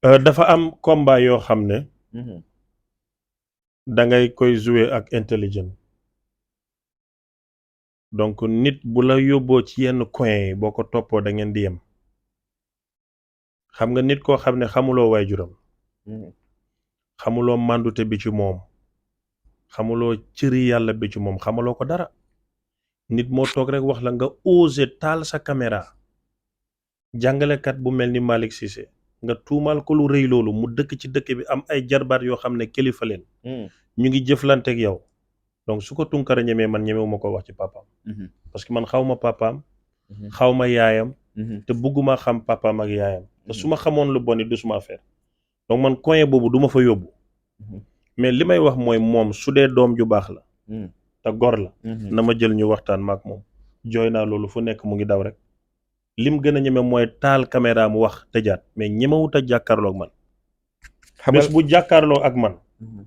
dafa am combat yoo xam ne Mhm. da ngay koy jouer ak intelligent donc nit bu la yóbboo ci yenn coin yi boo ko toppoo da ngeen di yem xam nga nit koo xam ne xamuloo waajuram Mhm. xamuloo màndute bi ci moom xamuloo cëri yàlla bi ci moom xamuloo ko dara nit moo toog rek wax la nga oser taal sa caméra jàngalekat bu mel ni Malick Cissé nga tuumaal ko lu rëy loolu mu dëkk ci dëkk bi am ay jarbaat yoo xam ne kilifa leen Mhm. ñu ngi jëflanteeg yow donc su ko Tunkara ñemee man ñemewuma ko wax ci papaam Mhm. parce que man xaw ma papaam Mhm. xaw ma yaayam Mhm. te bëgguma xam papaam ak yaayam te su Mhm. ma xamoon lu bon it du suma affaire donc man coin boobu du ma fa yóbbu Mhm. mais li may wax mooy moom su dee doom ju baax la Mhm. te gor la Mhm. na ma jël ñu waxtaan maak moom jooy naa loolu fu nekk mu ngi daw rek lim gën a ñeme mooy taal caméra mu wax tëjaat mais ñemewut a jàkkaarloo ak man xam nga. bés bu jàkkaarloo ak man Mhm.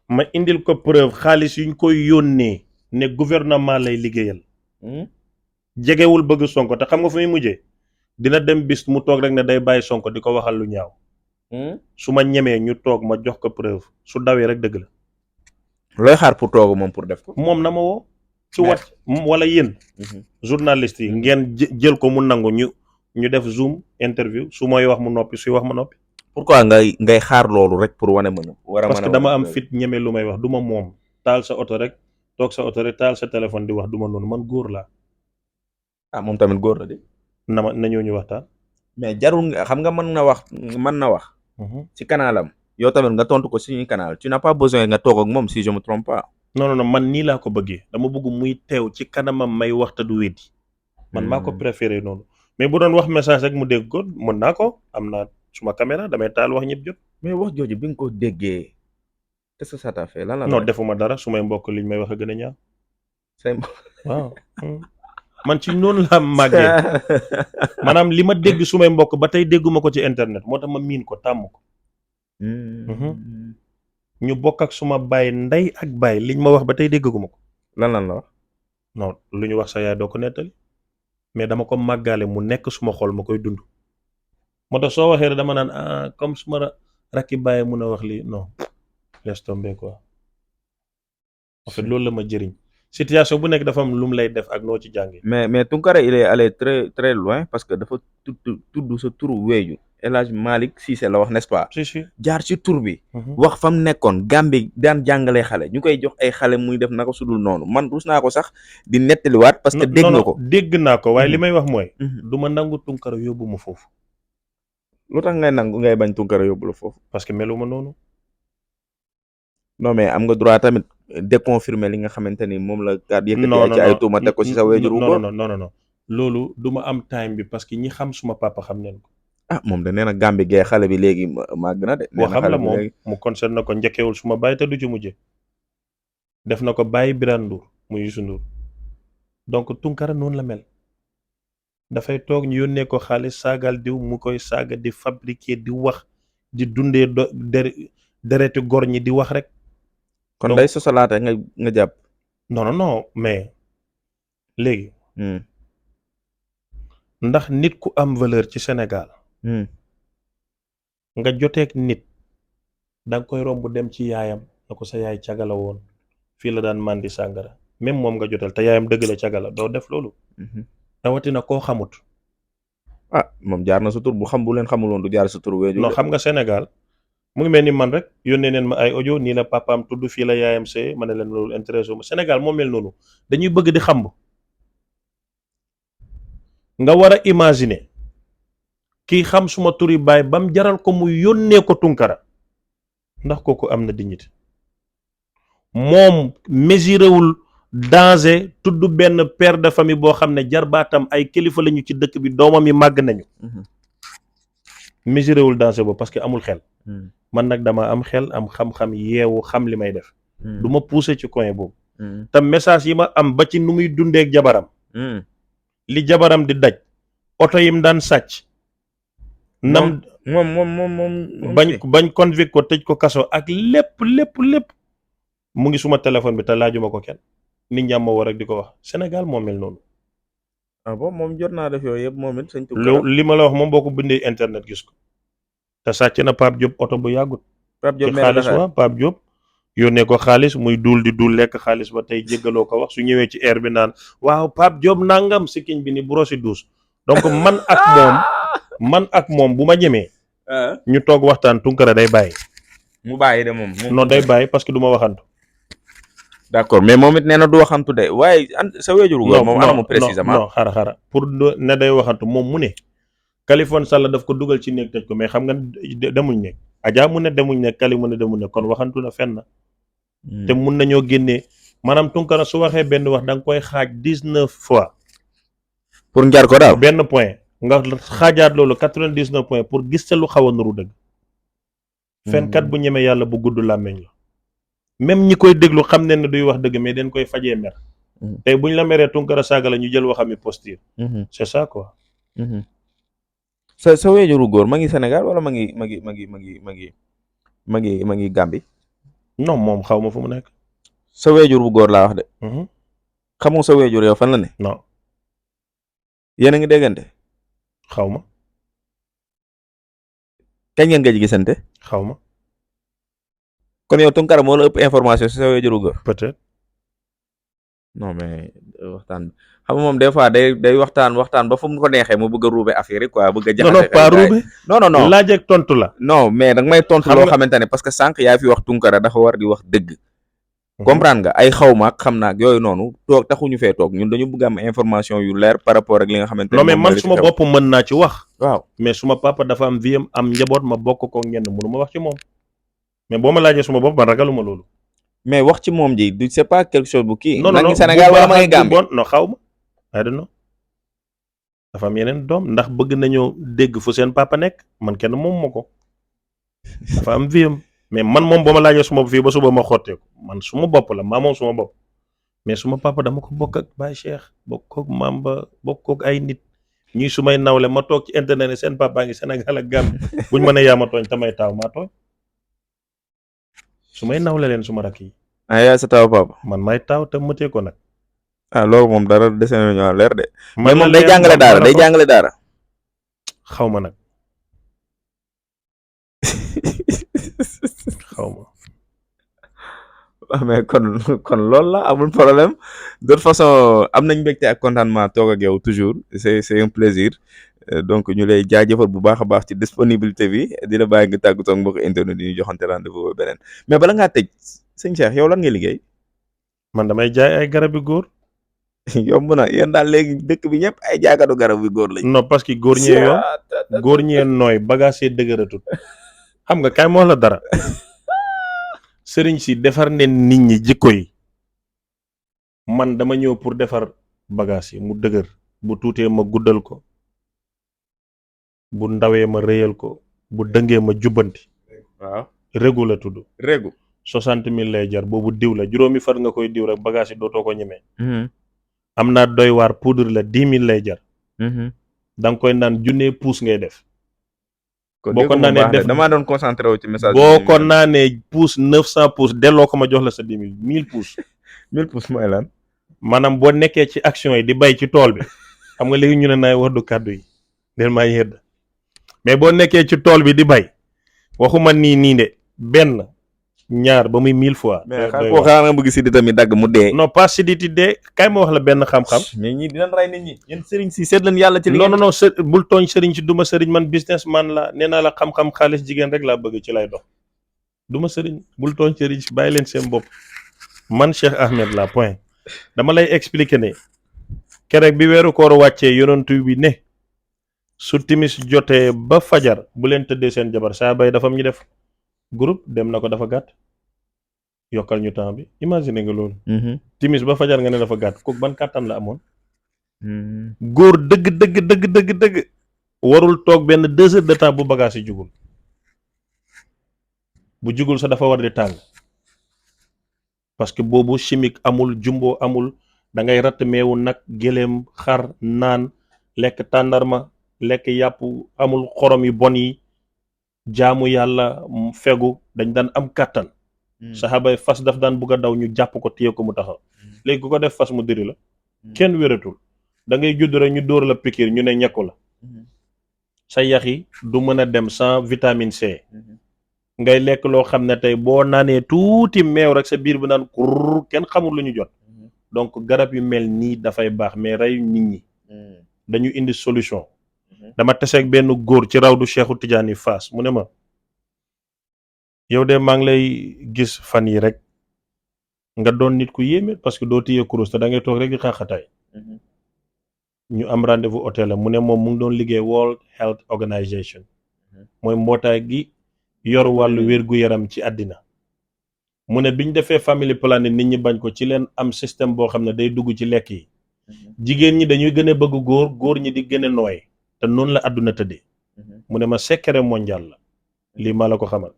ma indil ko preuve xaalis yuñ koy yónnee ne gouvernement lay liggéeyal Mhm. jegewul bëgg Sonko te xam nga fu muy mujjee dina dem bis mu toog rek ne day bàyyi Sonko di ko waxal lu ñaaw Mhm. su ma ñemee ñu toog ma jox ko preuve su dawee rek dëgg la looy xaar pour toogu moom pour def ko. moom na ma woo ci mais. wat wala yéen Mhm. journaliste yi Mhm. ngeen jël ko mu nangu ñu def zoom interview su may wax mu noppi suy wax ma noppi pourquoi ngay xaar loolu rek pour wane mën a war a parce mën que a wane dama am preuve. fit ñeme lu may wax du ma moom taal sa oto rek toog sa oto rek taal sa téléphone di wax du ma noonu man góor laa ah moom tamit góor la de. na ñëw ñu waxtaan. mais jarul nga xam nga mën na wax ci kanalam yow tamit nga tontu ko suñuy canal tu n'as pas besoin nga toog ak moom si je me trompe pas. non non non man nii laa ko bëggee dama bëgg muy teew ci kanamam may wax te du weddi man maa ko préféré noonu mais bu doon wax message rek mu dégg ko mën naa ko am naa suma caméra damay taal wax ñëpp jot. mais wax jooju bi nga ko déggee qu'est-ce que ça t'a fait lan la non def defuma dara su may mbokk liñ may wax a gën a ñaaw say waaw. man ci noonu laa màggee maanaam li ma dégg su may mbokk ba tey dégguma ko ci internet moo tax ma miin ko tàmm ko. ñu bokk ak suma baay ndey ak baay liñ ma wax ba tey dégguma ko. lan la wax. non lu ñu wax sa yaay doo ko nettali mais dama ko màggaale mu nekk suma xol ma koy dund. moo tax soo waxee rek dama naan comme suma rakki baay mun a wax lii non laisse tomber quoi. en fait loolu la ma jëriñ situation bu nekk dafa am lu mu lay def ak noo ci jàngee. mais Tounkara il est allé très très loin parce que dafa tudd sa turu weeju El Hadj Malick Cissé la wax n'est-ce pas. si. jaar ci tur bi. wax fa mu nekkoon Gambie daan jàngalee xale ñu koy jox ay xale muy def naka sudul noonu man rus naa ko sax di nettaliwaat. parce que dégg nga ko dégg naa ko waaye li may wax mooy. du ma nangu Tounkara yóbbu ma foofu. lu tax ngay bañ Tounkara yóbbu la foofu. parce que melu ma noonu. non mais am nga droit tamit déconfirmer li nga xamante ni moom la gàddu yëkkati ci ay tuuma teg ko ci sa wéjur wu góor. non loolu du ma am time bi parce que ñi xam suma papa xam neen ko. moom de nee na Gambie gee xale bi léegi màgg na de. boo xam la moom mu concerne na ko njëkkewul suma bàyyi te du ci mujje def na ko bàyyi Birane Ndour mu Youssou Ndour donc Tounkara noonu la mel dafay toog ñu yónnee ko xaalis saagal diw mu koy saaga di fabriquer di wax di dundee dereti gor ñi di wax rek. kon day sosalaate nga jàpp. non mais léegi. ndax nit ku am valeur ci Sénégal. nga joteeg nit danga koy romb dem ci yaayam na ko sa yaay cagala woon fii la daan màndi sàngara même moom nga jotal te yaayam dëgg la cagala doo def loolu. rawatina koo xamut. moom jaar na sa tur bu leen xamuloon du jaar sa tur weeju. non xam nga Sénégal mu ngi mel ni man rek yónnee neen ma ay audio nii la papaam tudd fii la yaayam see ma ne leen loolu intéressé ma Sénégal moo mel noonu dañuy bëgg di xamb nga war a imaginer kii xam suma turi baay bam jaral ko mu yónnee ko Tounkara ndax kooku am na dignité moom mesurewul danger tudd benn père de famille boo xam ne jarbaatam ay kilifa lañu ci dëkk bi doomam yi màgg nañu. mesurewul danger boobu parce que amul xel. man nag dama am xel am xam-xam yeewu xam li may def. du ma pousser ci coin boobu. te message yi ma am ba ci nu muy dundeek jabaram. li jabaram di daj oto yim daan sàcc. nam moom bañ convict ko tëj ko kaso ak lépp mu ngi suma téléphone bi te laajuma ko kenn nit ñi ma war rek di ko wax Sénégal moo mel noonu. bon moom jot naa def yooyu yëpp moom it sëñ li ma la wax moom boo ko bindee internet gis ko te sàcc na Pape Diop oto bu yàggut. Pape Diop ci maire xaalis Dakar wa Pape Diop yónnee ko xaalis muy duul di duul lekk xaalis ba tey jéggaloo ko wax su ñëwee ci air bi naan waaw Pape Diop nangam sikkiñ bi ni brosi douce. donc man ak moom bu ma ñemee ñu toog waxtaan Tunkara day bàyyi. mu bàyyi de moom. non day bàyyi parce que du ma waxantu. d'accord mais moom it nee na du waxantu de waaye sa wéjuru góor moom anamu précisément. non xara pour ne day waxantu moom mu ne Kaliphone Sall daf ko dugal ci néeg tëj ko mais xam nga demuñ nekk Adja mu ne demuñ nekk Kali mu ne demuñ nekk kon waxantu na fenn. te mun nañoo génnee maanaam Tunkara su waxee benn wax da nga koy xaaj 19 fois. pour njar ko daal benn point nga xaajaat loolu 99 point pour gis te lu xaw a nuru dëgg. fenkat bu ñemee yàlla bu gudd làmmeñ la. même ñi koy déglu xam ne ne duy wax dëgg mais dañ koy fajee mer. tey buñ la meree Tunkara saaga la ñu jël waxami posture. c'est ça quoi. sa wéjuru góor ma ngi Sénégal wala ma ngi Gambie. non moom xaw ma fu mu nekk. sa wéjur bu góor laa wax de. xamoo sa wéjur yow fan la ne. non. yéen a ngi déggante. xaw ma. kañ ngeen gëj gisante. xaw ma. kon yow Tunkara moo la ëpp information si sa wéjur bu góor. peut-être. non mais waxtaan xam nga moom des fois day waxtaan ba fu mu ko neexee mu bëgg a ruube affaire yi quoi bëgg a jaxase. non pas ruube. non laaj ak tontu la. non mais danga may tontu loo xamante ne parce que sànq yaa fi wax Tunkara dafa war di wax dëgg. comprendre nga ay xawma ak xam naa ak yooyu noonu toog taxuñu fee toog ñun dañu bëgg am information yu leer par rapport ak li nga xamante ne. non mais man suma bopp mën naa ci wax. waaw mais suma papa dafa am vie am njaboot ma bokk ko ñenn mënu ma wax ci moom mais boo ma laajee suma bopp man ragaluma loolu. mais wax ci moom ji du c'est pas quelque chose bu kii. non ngi Sénégal wala ma ngi Gambie non xaw ma. I don't know dafa am yeneen doom ndax bëgg nañoo dégg fu seen papa nekk man kenn moom ma ko dafa am vie mais man moom boo ma laajee suma fii ba suba ma xotteeku man suma bopp la maa moom suma bopp mais suma papa dama ko bokk ak Baye Cheikh bokk ak maam ba bokk ak ay nit ñuy sumay nawle ma toog ci internet ne seen papa ngi Sénégal ak Gambie buñ ma ne yaa ma tooñ tamay taaw maa tooñ su may nawle leen suma rakk yi. ah yaa sa taaw papa. man may taaw te mëtee ko nag. ah loolu moom dara dese nañu leer de. mais moom day jàngale daara xaw ma nag. xaw ma. waaw mais kon loolu la amul problème de toute façon am nañ mbégte ak contentement toog ak yow toujours c'est un plaisir donc ñu lay jaajëfal bu baax a baax ci disponibilité bi di la bàyyi nga tàggatoo ak mbokk internet yi ñu joxante rendez-vous ba beneen mais bala ngaa tëj sëñ Cheikh yow lan ngay liggéey. man damay jaay ay garab yu góor. yomb na yéen daal léegi dëkk bi ñëpp ay jaagadu garab yu góor lañ. non parce que góor ñee yoon góor ñee nooy bagage yi dëgëratul xam nga kay moo la dara. sëriñ si defar ne nit ñi jikko yi man dama ñëw pour defar bagage yi mu dëgër bu tuutee ma guddal ko bu ndawee ma rëyal ko bu dëngee ma jubbanti. waaw régu la tudd. régu 60 000 lay jar boobu diw la juróomi far nga koy diw rek bagage yi dootoo ko ñemee. am naa doy waar poudre la 10 000 lay jar. da nga koy naan junnee puus ngay def. boo ko naanee def damaa doon concentré wu ci message. boo ko naanee puus 900 puus delloo ko ma jox la sa 10 000 1000 puus. 1000 puus mooy lan. maanaam boo nekkee ci action yi di bay ci tool bi xam nga léegi ñu ne naay wax du kàddu yi del maa yedd mais boo nekkee ci tool bi di bay waxuma nii de benn ñaar ba muy 1000 fois. mais xaaral nga bëgg si di tamit dagg mu dee. non pas si di dee kay ma wax la benn xam-xam. mais ñii dinañ rey nit ñi yéen sëriñ si seet leen yàlla ci li non bul tooñ sëriñ si duma sëriñ man businessman la nee naa la xam-xam xaalis jigéen rek laa bëgg ci lay dox duma sëriñ bul tooñ sëriñ si bàyyi leen seen bopp man Cheikh Ahmed la point dama lay expliquer ne keroog bi weeru koor wàccee yonentu bi ne su timis jotee ba fajar bu leen tëddee seen jabar saa bay dafa am ñu def groupe dem na ko dafa gàtt yokkal ñu temps bi imagine nga loolu. timis ba fajar nga ne dafa gàtt kooku ban kàttan la amoon. góor dëgg warul toog benn 2 heures de temps bu bagage yi jugul bu jugul sax dafa war di tàng parce que boobu chimique amul jumbo amul da ngay ratt meewu nag gëléem xar naan lekk tàndarma lekk yàpp amul xorom yu bon yi jaamu yàlla fegu dañ daan am kàttan. saxaabay fas daf daan bugg a daw ñu jàpp ko téye ko mu taxaw léegi ku ko def fas mu diri la kenn wératul da ngay judd rek ñu dóor la pikiir ñu ne ñekku la sa yax yi du mën a dem sans vitamine C. ngay lekk loo xam ne tey boo naanee tuuti meew rek sa biir bi naan kurr kenn xamul lu ñu jot. donc garab yu mel nii dafay baax mais reyu nit ñi. dañu indi solution. dama teseeg benn góor ci rawdu Cheikhu Tidiane Fass mu ne ma yow de maa ngi lay gis fan yi rek nga doon nit ku yéeme parce que doo téye kurus te da ngay toog rek di xaaxataay. ñu am rendez-vous hôtel la mu ne moom mu ngi doon liggéey World Health Organization. mooy mbootaay gi yor wàllu wér-gu-yaram ci àddina. mu ne biñ defee family planning nit ñi bañ ko ci leen am système boo xam ne day dugg ci lekk yi. jigéen ñi dañuy gën a bëgg góor ñi di gën a nooy te noonu la àdduna tëddee. mu ne ma secret mondial la lii maa la ko xamal.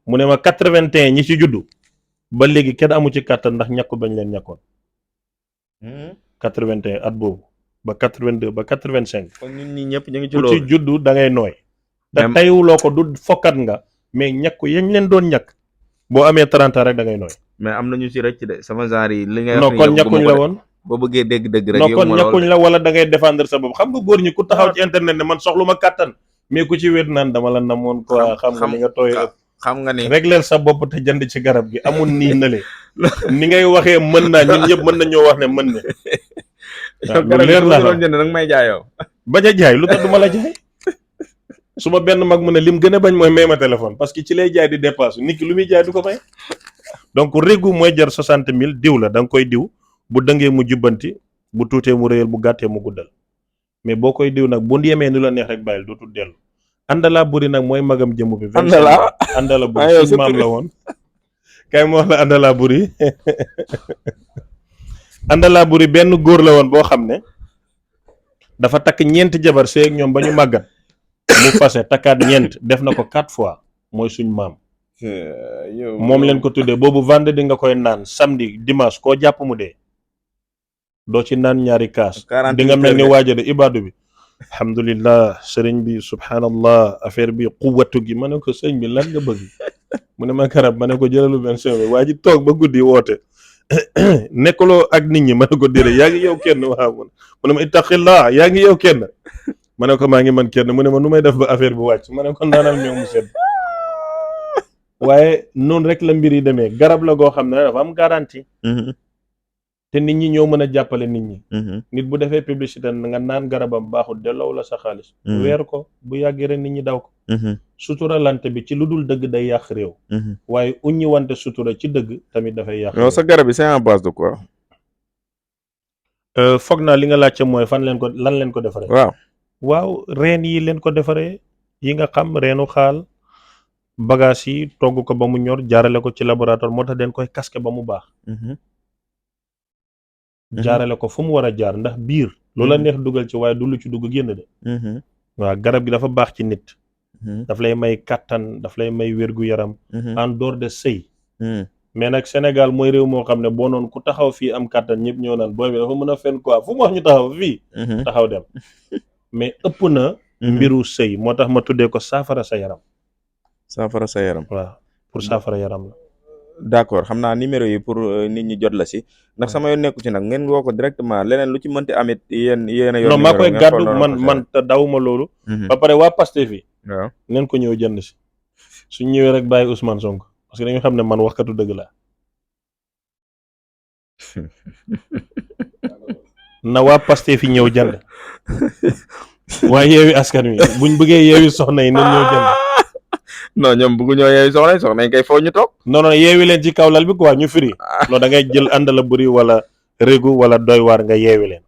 mu ne ma 81 ñi ci juddu ba léegi kenn amu ci kàttan ndax ñàkku bañ leen ñàkkoon. 81 at boobu ba 82 ba 85. kon ñun ñi ñëpp ñu ngi ci ku loolu ci juddu da ngay nooy. te tayuloo ko du fokkat nga mais ñàkku yañ leen doon ñàkk boo amee 30 ans rek da ngay nooy. mais am na ñu ci rëcc de sama genre yi. li ngay non kon ñàkkuñ la woon. boo bëggee dégg-dëgg rek. non kon ñàkkuñ la wala da ngay défendre sa bopp xam nga góor ñi ku taxaw ci internet ne man soxlu ma kàttan mais ku ci wéet naan dama la namoon quoi xam nga li nga tooy ëpp. xam nga ni régler sa bopp te jënd ci garab gi amul nii nële ni ngay waxee mën naa ñun ñëpp mën nañoo wax ne mën na. waaw lu leer la doon jënd nag may jaayoo. bañ a jaay lu tax du ma la jaay su ma benn mag mu ne lim gën a bañ mooy may ma téléphone parce que ci lay jaay di dépasse nit ki lu muy jaay du ko may. donc régu mooy jar 60 000 diw la da nga koy diw bu dëngee mu jubbanti bu tuutee mu réyal bu gàttee mu guddal mais boo koy diw nag bu yemee ni la neex rek bàyyil dootul dellu. Andala Buri nag mooy magam jëmm bi. Andala Buri suñu maam la woon. kay mu wax la Andala Buri Andala Buri benn góor la woon boo xam ne dafa takk ñeenti jabar see ak ñoom ba ñu màggat mu fase takkaat ñeent def na ko 4 fois mooy suñ maam. moom leen ko tuddee boobu vendredi nga koy naan samedi dimanche koo jàpp mu dee doo ci naan ñaari kaas. di nga mel ni waaja de ibaadu bi. alhamdulillah sëriñ bi subhanallah affaire bi quwwatu gi ma ne ko sëriñ bi lan nga bëgg mu ne ma karab ma ne ko jëlalu benn sëriñ waa ji toog ba guddi woote nekkuloo ak nit ñi ma ne ko déedéet yaa ngi yow kenn waaw mu ne ma ittaqillah yaa ngi yow kenn ma ne ko maa ngi man kenn mu ne ma nu may def ba affaire bi wàcc ma ne ko naanal meew mu sedd waaye noonu rek la mbir yi demee garab la goo xam ne dafa am garantie. te nit ñi ñoo mën a jàppale nit ñi. nit bu defee publicité nga naan garabam baaxul delloo la sa xaalis. weer ko bu yàggee rek nit ñi daw ko. suturalante bi ci lu dul dëgg day yàq réew. waaye uññi wante sutura ci dëgg tamit dafay yàq. non sa garab bi c'est en base de quoi. foog naa li nga laajte mooy fan leen ko lan leen ko defaree. waaw reen yi leen ko defaree yi nga xam reenu xaal bagage yi togg ko ba mu ñor jaarale ko ci laboratoire moo tax den koy casqué ba mu baax. jaarale ko fu mu war a jaar ndax biir loola neex dugal ci waaye du lu ci dugg génn de. waaw garab gi dafa baax ci nit. daf lay may kàttan daf lay may wérgu yaram. en dehors de sëy. mais nag Sénégal mooy réew moo xam ne boo noonu ku taxaw fii am kàttan ñëpp ñoo naan booy bi dafa mën a fen quoi fu mu wax ñu taxaw fii. taxaw dem mais ëpp na. mbiru sëy moo tax ma tuddee ko saafara sa yaram. saafara sa yaram. waaw pour saafara yaram la. d'accord xam naa numéro yi pour nit ñi jot la si ndax sama yoon nekku ci nag ngeen woo ko directement leneen lu ci mënti amit yéen a yor. non maa koy gàddu man te dawuma loolu. ba pare waa Pastef fi. waaw neen ko ñëw jënd si suñ ñëwee rek bàyyi Ousmane Sonko parce que dañu xam ne man waxkatu dëgg la na waa Pastef fi ñëw jënd waa Yewwi Askan Wi buñ bëggee yeewi soxna yi nañ ñëw jënd. non ñoom bëggu ñoo yeewi soxna yi kay foo ñu toog. non yeewi leen ci kaw lal bi quoi ñu firi. non da ngay jël Andala Buri wala Régu wala doy waar nga yeewi leen.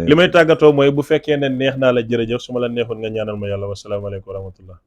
li may tàggatoo mooy bu fekkee ne neex naa la jërëjëf su ma la neexoon nga ñaanal ma yàlla wasalaamaaleykum wa rahmatullah.